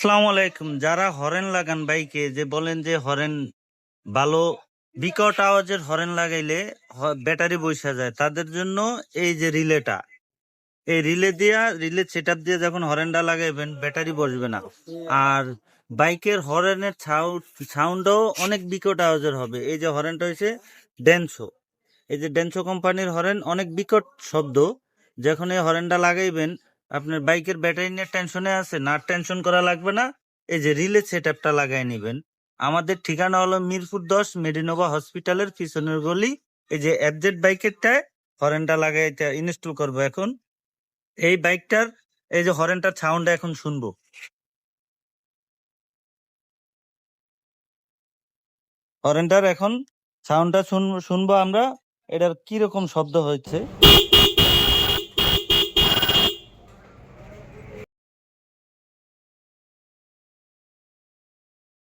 আসসালামু আলাইকুম। যারা হরেন লাগান বাইকে, যে বলেন যে হরেন ভালো বিকট আওয়াজের হরেন লাগাইলে ব্যাটারি বসে যায়, তাদের জন্য এই যে রিলেটা, এই রিলে সেট আপ দিয়ে যখন হরেনটা লাগাইবেন ব্যাটারি বসবে না। আর বাইকের হরেনের সাউন্ডও অনেক বিকট আওয়াজের হবে। এই যে হরেনটা হয়েছে ডেনসো, এই যে ডেনসো কোম্পানির হরেন, অনেক বিকট শব্দ। যখন এই হরেনটা লাগাইবেন, আপনার বাইকের ব্যাটারি নিয়ে টেনশনে আছে না, টেনশন করা লাগবে না। এই যে রিলে সেট আপটা লাগাই নিবেন। আমাদের ঠিকানা হলো মিরপুর 10, মেডিনোভা হসপিটালের পিছনের গলি। এই যে এফজেড বাইকেরটায় হরেনটা লাগাই ইনস্টল করবো এখন। এই বাইকটার এই যে হরেনটার সাউন্ডটা এখন শুনবো। হরেনটার এখন সাউন্ডটা শুনবো আমরা, এটার কিরকম শব্দ হচ্ছে।